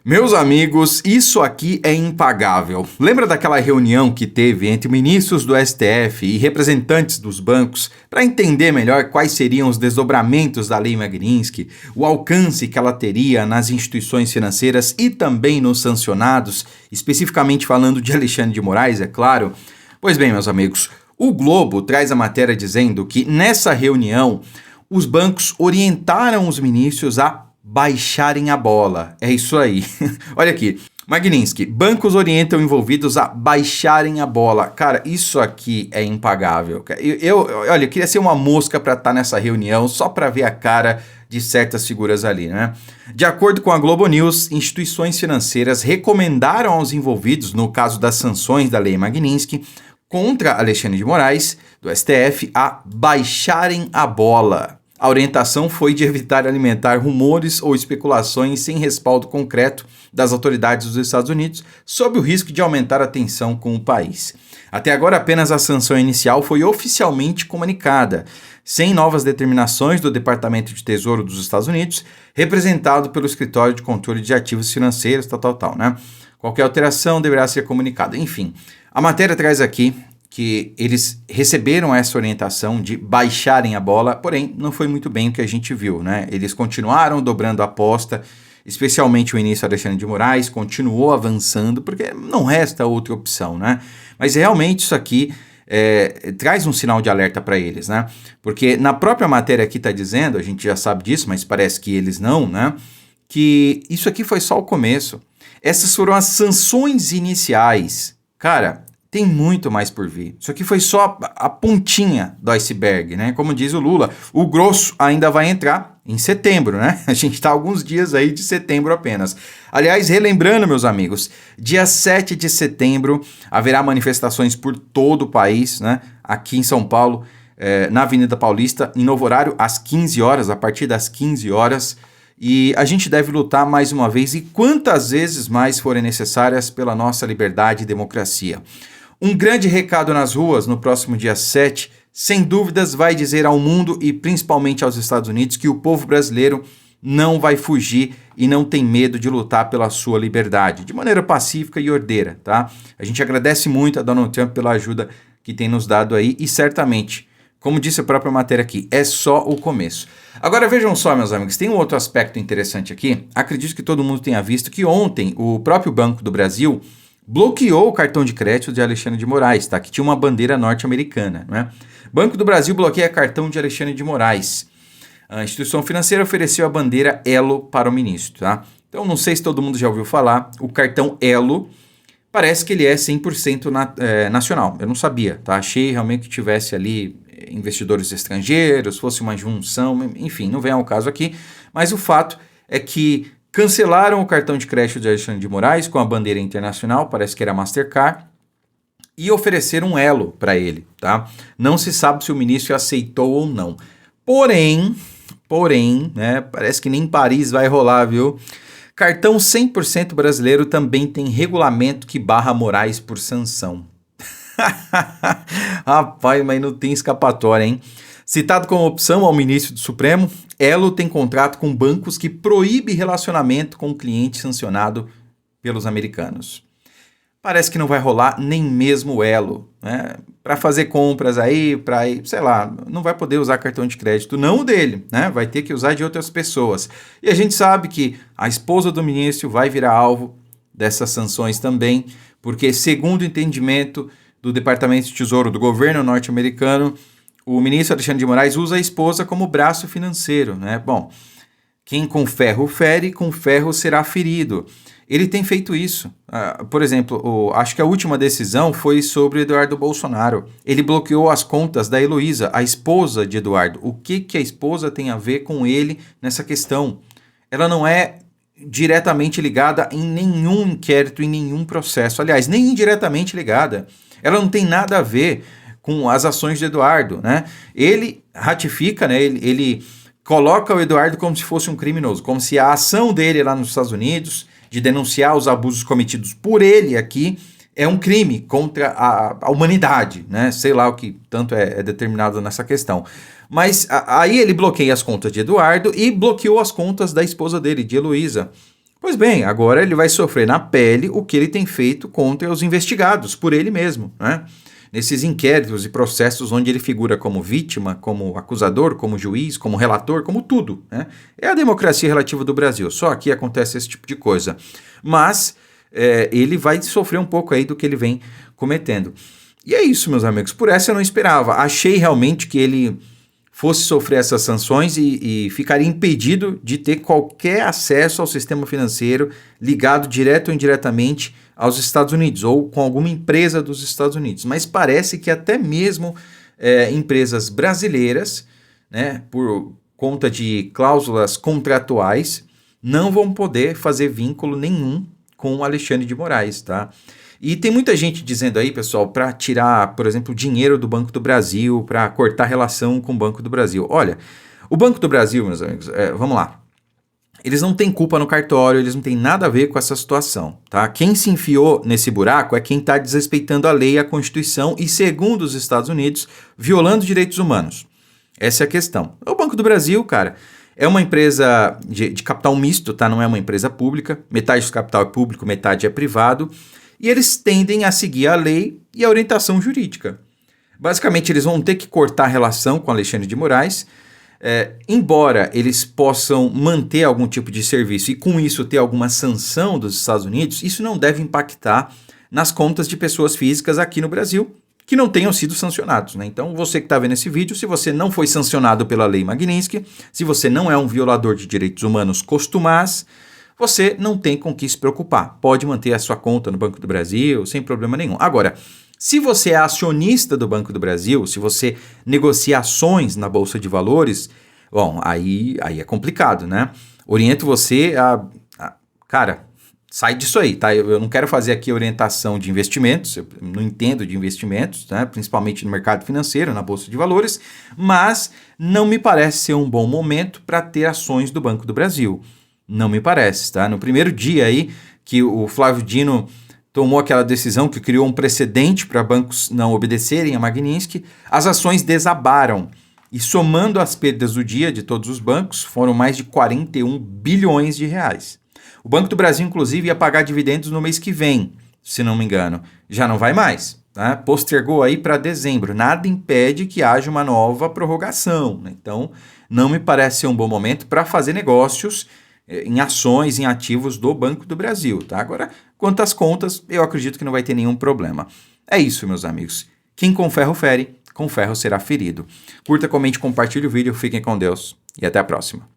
Meus amigos, isso aqui é impagável. Lembra daquela reunião que teve entre ministros do STF e representantes dos bancos para entender melhor quais seriam os desdobramentos da Lei Magnitsky, o alcance que ela teria nas instituições financeiras e também nos sancionados, especificamente falando de Alexandre de Moraes, é claro? Pois bem, meus amigos, o Globo traz a matéria dizendo que nessa reunião os bancos orientaram os ministros a baixarem a bola. É isso aí. Olha aqui. Magnitsky, bancos orientam envolvidos a baixarem a bola. Cara, isso aqui é impagável. Olha, eu queria ser uma mosca para estar nessa reunião só para ver a cara de certas figuras ali, né? De acordo com a Globo News, instituições financeiras recomendaram aos envolvidos, no caso das sanções da Lei Magnitsky, contra Alexandre de Moraes, do STF, a baixarem a bola. A orientação foi de evitar alimentar rumores ou especulações sem respaldo concreto das autoridades dos Estados Unidos, sob o risco de aumentar a tensão com o país. Até agora, apenas a sanção inicial foi oficialmente comunicada, sem novas determinações do Departamento de Tesouro dos Estados Unidos, representado pelo Escritório de Controle de Ativos Financeiros, né? Qualquer alteração deverá ser comunicada. Enfim, a matéria traz aqui que eles receberam essa orientação de baixarem a bola, porém não foi muito bem o que a gente viu, né? Eles continuaram dobrando a aposta, especialmente o início Alexandre de Moraes, continuou avançando, porque não resta outra opção, né? Mas realmente isso aqui traz um sinal de alerta para eles, né? Porque na própria matéria aqui está dizendo, a gente já sabe disso, mas parece que eles não, né? Que isso aqui foi só o começo. Essas foram as sanções iniciais. Cara, tem muito mais por vir. Isso aqui foi só a pontinha do iceberg, né? Como diz o Lula, o grosso ainda vai entrar em setembro, né? A gente está alguns dias aí de setembro apenas. Aliás, relembrando, meus amigos, dia 7 de setembro haverá manifestações por todo o país, né? Aqui em São Paulo, na Avenida Paulista, em novo horário, às 15 horas, a partir das 15 horas. E a gente deve lutar mais uma vez e quantas vezes mais forem necessárias pela nossa liberdade e democracia. Um grande recado nas ruas no próximo dia 7, sem dúvidas, vai dizer ao mundo e principalmente aos Estados Unidos que o povo brasileiro não vai fugir e não tem medo de lutar pela sua liberdade, de maneira pacífica e ordeira, tá? A gente agradece muito a Donald Trump pela ajuda que tem nos dado aí e certamente, como disse a própria matéria aqui, é só o começo. Agora vejam só, meus amigos, tem um outro aspecto interessante aqui. Acredito que todo mundo tenha visto que ontem o próprio Banco do Brasil bloqueou o cartão de crédito de Alexandre de Moraes, tá? Que tinha uma bandeira norte-americana, né? Banco do Brasil bloqueia cartão de Alexandre de Moraes. A instituição financeira ofereceu a bandeira Elo para o ministro, tá? Então, não sei se todo mundo já ouviu falar, o cartão Elo parece que ele é 100% nacional. Eu não sabia, tá? Achei realmente que tivesse ali investidores estrangeiros, fosse uma junção, enfim, não vem ao caso aqui, mas o fato é que cancelaram o cartão de crédito de Alexandre de Moraes com a bandeira internacional, parece que era Mastercard, e ofereceram um Elo para ele, tá? Não se sabe se o ministro aceitou ou não. Porém, né, parece que nem em Paris vai rolar, viu? Cartão 100% brasileiro também tem regulamento que barra Moraes por sanção. Rapaz, mas não tem escapatória, hein? Citado como opção ao ministro do Supremo, Elo tem contrato com bancos que proíbe relacionamento com o cliente sancionado pelos americanos. Parece que não vai rolar nem mesmo o Elo, né? Para fazer compras aí, sei lá, não vai poder usar cartão de crédito, não o dele, né? Vai ter que usar de outras pessoas. E a gente sabe que a esposa do ministro vai virar alvo dessas sanções também, porque segundo o entendimento do Departamento de Tesouro do governo norte-americano, o ministro Alexandre de Moraes usa a esposa como braço financeiro, né? Bom, quem com ferro fere, com ferro será ferido. Ele tem feito isso. Por exemplo, acho que a última decisão foi sobre o Eduardo Bolsonaro. Ele bloqueou as contas da Heloísa, a esposa de Eduardo. O que a esposa tem a ver com ele nessa questão? Ela não é diretamente ligada em nenhum inquérito, em nenhum processo. Aliás, nem indiretamente ligada. Ela não tem nada a ver com as ações de Eduardo, né? Ele ratifica, né? Ele coloca o Eduardo como se fosse um criminoso, como se a ação dele lá nos Estados Unidos de denunciar os abusos cometidos por ele aqui é um crime contra a humanidade, né? Sei lá o que tanto é determinado nessa questão. Mas aí ele bloqueia as contas de Eduardo e bloqueou as contas da esposa dele, de Heloísa. Pois bem, agora ele vai sofrer na pele o que ele tem feito contra os investigados por ele mesmo, né? Nesses inquéritos e processos onde ele figura como vítima, como acusador, como juiz, como relator, como tudo, né? É a democracia relativa do Brasil, só aqui acontece esse tipo de coisa. Mas ele vai sofrer um pouco aí do que ele vem cometendo. E é isso, meus amigos, por essa eu não esperava. Achei realmente que ele fosse sofrer essas sanções e ficaria impedido de ter qualquer acesso ao sistema financeiro ligado direto ou indiretamente aos Estados Unidos ou com alguma empresa dos Estados Unidos. Mas parece que até mesmo empresas brasileiras, né, por conta de cláusulas contratuais, não vão poder fazer vínculo nenhum com o Alexandre de Moraes, tá? E tem muita gente dizendo aí, pessoal, para tirar, por exemplo, dinheiro do Banco do Brasil, para cortar relação com o Banco do Brasil. Olha, o Banco do Brasil, meus amigos, vamos lá. Eles não têm culpa no cartório, eles não têm nada a ver com essa situação, tá? Quem se enfiou nesse buraco é quem está desrespeitando a lei e a Constituição e, segundo os Estados Unidos, violando direitos humanos. Essa é a questão. O Banco do Brasil, cara, é uma empresa de capital misto, tá? Não é uma empresa pública. Metade do capital é público, metade é privado. E eles tendem a seguir a lei e a orientação jurídica. Basicamente, eles vão ter que cortar a relação com Alexandre de Moraes, embora eles possam manter algum tipo de serviço e com isso ter alguma sanção dos Estados Unidos, isso não deve impactar nas contas de pessoas físicas aqui no Brasil que não tenham sido sancionados, né? Então, você que está vendo esse vídeo, se você não foi sancionado pela Lei Magnitsky, se você não é um violador de direitos humanos costumaz, você não tem com que se preocupar. Pode manter a sua conta no Banco do Brasil sem problema nenhum. Agora, se você é acionista do Banco do Brasil, se você negocia ações na Bolsa de Valores, bom, aí é complicado, né? Oriento você cara, sai disso aí, tá? Eu não quero fazer aqui orientação de investimentos, eu não entendo de investimentos, né? Principalmente no mercado financeiro, na Bolsa de Valores, mas não me parece ser um bom momento para ter ações do Banco do Brasil. Não me parece, tá? No primeiro dia aí que o Flávio Dino tomou aquela decisão que criou um precedente para bancos não obedecerem a Magnitsky, as ações desabaram. E somando as perdas do dia de todos os bancos, foram mais de 41 bilhões de reais. O Banco do Brasil, inclusive, ia pagar dividendos no mês que vem, se não me engano. Já não vai mais, tá? Postergou aí para dezembro. Nada impede que haja uma nova prorrogação, né? Então, não me parece ser um bom momento para fazer negócios em ações, em ativos do Banco do Brasil, tá? Agora, quanto às contas, eu acredito que não vai ter nenhum problema. É isso, meus amigos. Quem com ferro fere, com ferro será ferido. Curta, comente, compartilhe o vídeo, fiquem com Deus e até a próxima.